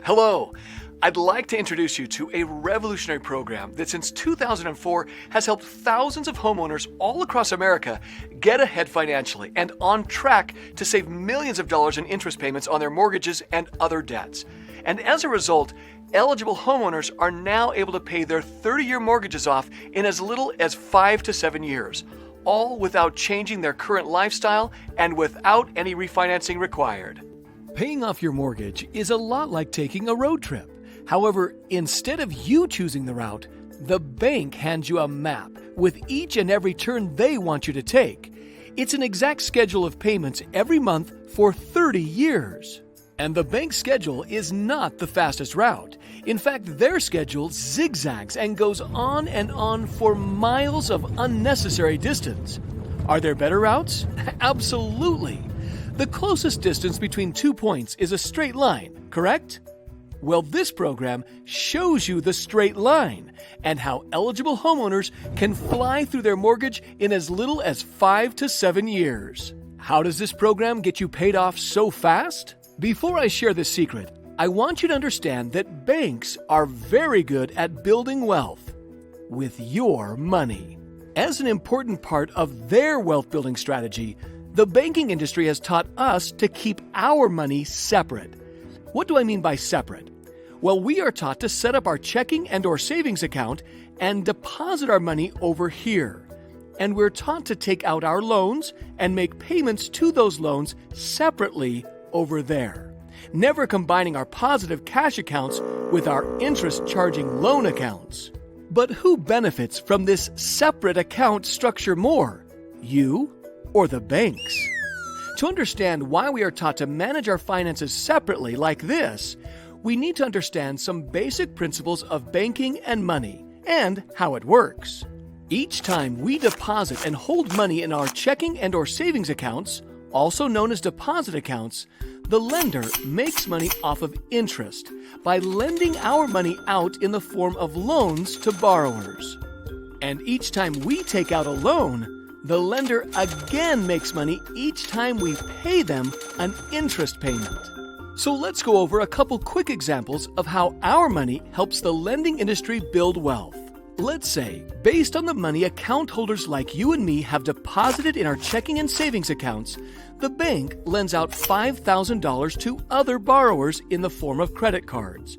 Hello. I'd like to introduce you to a revolutionary program that since 2004 has helped thousands of homeowners all across America get ahead financially and on track to save millions of dollars in interest payments on their mortgages and other debts. And as a result, eligible homeowners are now able to pay their 30-year mortgages off in as little as 5 to 7 years, all without changing their current lifestyle and without any refinancing required. Paying off your mortgage is a lot like taking a road trip. However, instead of you choosing the route, the bank hands you a map with each and every turn they want you to take. It's an exact schedule of payments every month for 30 years. And the bank's schedule is not the fastest route. In fact, their schedule zigzags and goes on and on for miles of unnecessary distance. Are there better routes? Absolutely. The closest distance between 2 points is a straight line, correct? Well, this program shows you the straight line and how eligible homeowners can fly through their mortgage in as little as 5 to 7 years. How does this program get you paid off so fast? Before I share this secret, I want you to understand that banks are very good at building wealth with your money. As an important part of their wealth building strategy, the banking industry has taught us to keep our money separate. What do I mean by separate? Well, we are taught to set up our checking and/or savings account and deposit our money over here. And we're taught to take out our loans and make payments to those loans separately over there, never combining our positive cash accounts with our interest-charging loan accounts. But who benefits from this separate account structure more, you or the banks? To understand why we are taught to manage our finances separately like this, we need to understand some basic principles of banking and money and how it works. Each time we deposit and hold money in our checking and/or savings accounts, also known as deposit accounts, the lender makes money off of interest by lending our money out in the form of loans to borrowers. And each time we take out a loan, the lender again makes money each time we pay them an interest payment. So let's go over a couple quick examples of how our money helps the lending industry build wealth. Let's say, based on the money account holders like you and me have deposited in our checking and savings accounts, the bank lends out $5,000 to other borrowers in the form of credit cards.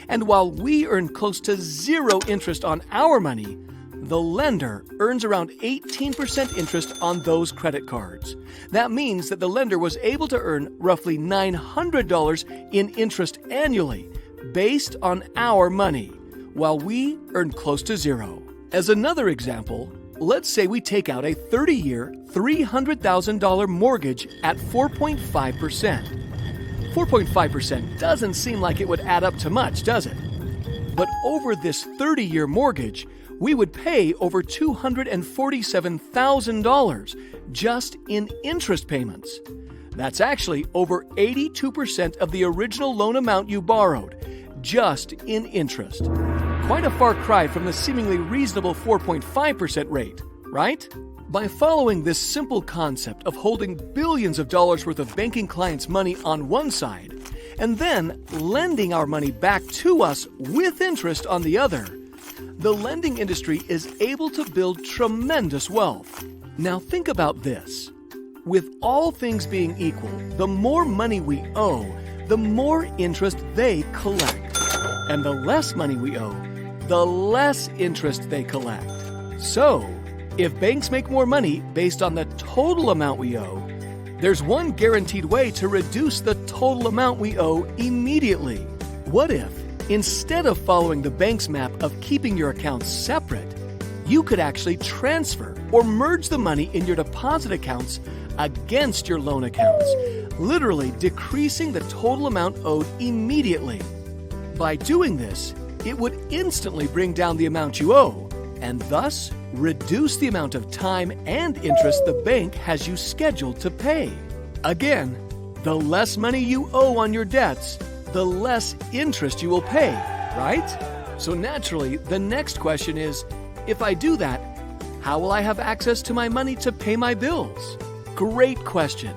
And while we earn close to zero interest on our money, the lender earns around 18% interest on those credit cards. That means that the lender was able to earn roughly $900 in interest annually based on our money, while we earn close to zero. As another example, let's say we take out a 30-year, $300,000 mortgage at 4.5%. 4.5% doesn't seem like it would add up to much, does it? But over this 30-year mortgage, we would pay over $247,000 just in interest payments. That's actually over 82% of the original loan amount you borrowed, just in interest. Quite a far cry from the seemingly reasonable 4.5% rate, right? By following this simple concept of holding billions of dollars worth of banking clients' money on one side, and then lending our money back to us with interest on the other, the lending industry is able to build tremendous wealth. Now think about this. With all things being equal, the more money we owe, the more interest they collect. And the less money we owe, the less interest they collect. So, if banks make more money based on the total amount we owe, there's one guaranteed way to reduce the total amount we owe immediately. What if, instead of following the bank's map of keeping your accounts separate, you could actually transfer or merge the money in your deposit accounts against your loan accounts, literally decreasing the total amount owed immediately. By doing this, it would instantly bring down the amount you owe, and thus reduce the amount of time and interest the bank has you scheduled to pay. Again, the less money you owe on your debts, the less interest you will pay, right? So naturally, the next question is, if I do that, how will I have access to my money to pay my bills? Great question.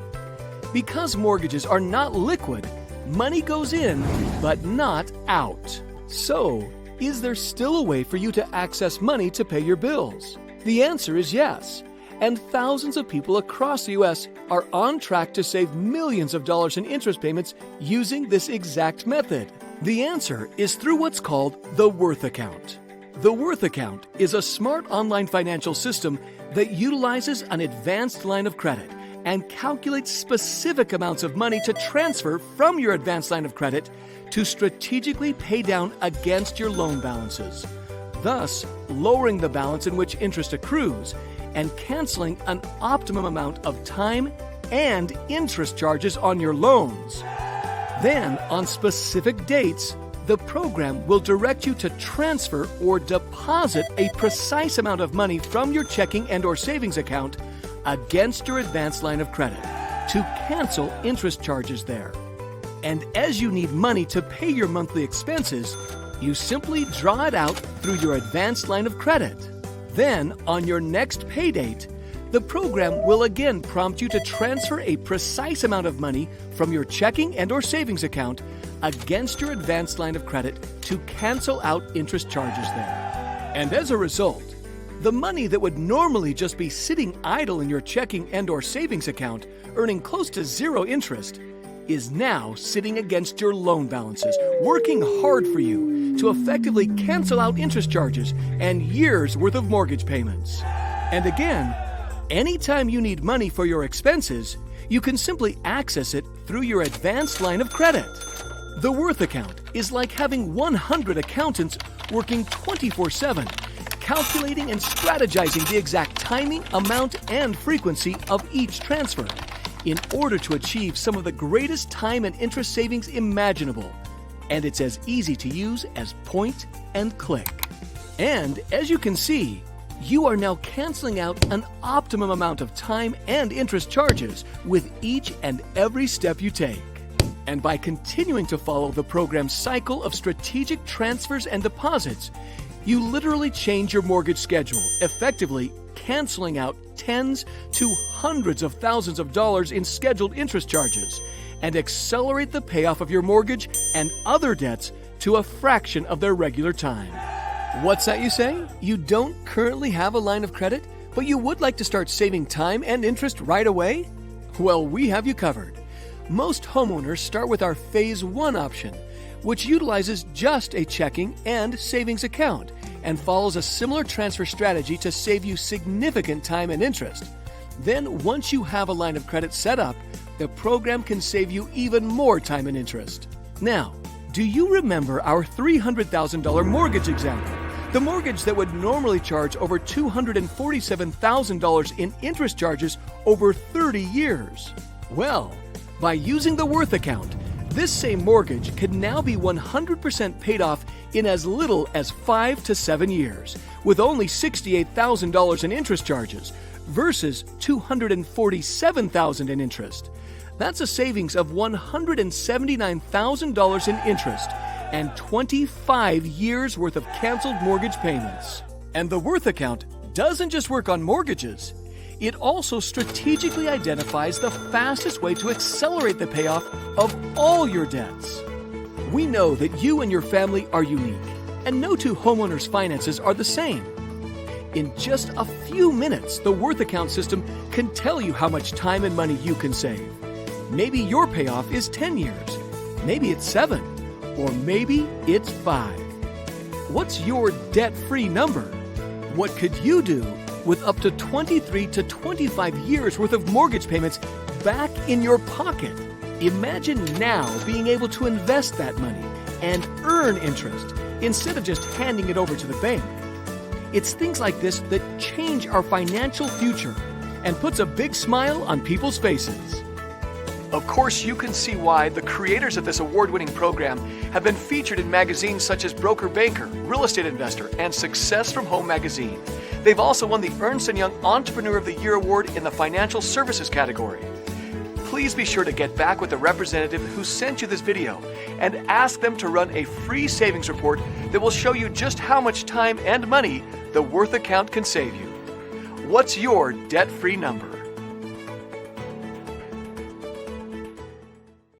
Because mortgages are not liquid, Money goes in, but not out. So, is there still a way for you to access money to pay your bills? The answer is yes. And thousands of people across the U.S. are on track to save millions of dollars in interest payments using this exact method. The answer is through what's called the Worth Account. The Worth Account is a smart online financial system that utilizes an advanced line of credit and calculates specific amounts of money to transfer from your advanced line of credit to strategically pay down against your loan balances, thus lowering the balance in which interest accrues and canceling an optimum amount of time and interest charges on your loans. Then, on specific dates, the program will direct you to transfer or deposit a precise amount of money from your checking and/or savings account against your advanced line of credit to cancel interest charges there. And as you need money to pay your monthly expenses, you simply draw it out through your advanced line of credit. Then, on your next pay date, the program will again prompt you to transfer a precise amount of money from your checking and/or savings account against your advanced line of credit to cancel out interest charges there. And as a result, the money that would normally just be sitting idle in your checking and/or savings account, earning close to zero interest, is now sitting against your loan balances, working hard for you to effectively cancel out interest charges and years' worth of mortgage payments. And again, anytime you need money for your expenses, you can simply access it through your advanced line of credit. The Worth Account is like having 100 accountants working 24/7, calculating and strategizing the exact timing, amount, and frequency of each transfer in order to achieve some of the greatest time and interest savings imaginable. And it's as easy to use as point and click. And as you can see, you are now canceling out an optimum amount of time and interest charges with each and every step you take. And by continuing to follow the program's cycle of strategic transfers and deposits, you literally change your mortgage schedule, effectively canceling out tens to hundreds of thousands of dollars in scheduled interest charges, and accelerate the payoff of your mortgage and other debts to a fraction of their regular time. What's that you say? You don't currently have a line of credit, but you would like to start saving time and interest right away? Well, we have you covered. Most homeowners start with our Phase 1 option, which utilizes just a checking and savings account and follows a similar transfer strategy to save you significant time and interest. Then, once you have a line of credit set up, the program can save you even more time and interest. Now, do you remember our $300,000 mortgage example? The mortgage that would normally charge over $247,000 in interest charges over 30 years. Well, by using the Worth Account, this same mortgage can now be 100% paid off in as little as 5 to 7 years, with only $68,000 in interest charges versus $247,000 in interest. That's a savings of $179,000 in interest and 25 years worth of canceled mortgage payments. And the Worth Account doesn't just work on mortgages. It also strategically identifies the fastest way to accelerate the payoff of all your debts. We know that you and your family are unique, and no two homeowners' finances are the same. In just a few minutes, the Worth Account system can tell you how much time and money you can save. Maybe your payoff is 10 years, maybe it's 7, or maybe it's 5. What's your debt-free number? What could you do with up to 23 to 25 years worth of mortgage payments back in your pocket? Imagine now being able to invest that money and earn interest instead of just handing it over to the bank. It's things like this that change our financial future and puts a big smile on people's faces. Of course, you can see why the creators of this award-winning program have been featured in magazines such as Broker Banker, Real Estate Investor, and Success from Home magazine. They've also won the Ernst & Young Entrepreneur of the Year award in the financial services category. Please be sure to get back with the representative who sent you this video and ask them to run a free savings report that will show you just how much time and money the Worth Account can save you. What's your debt-free number?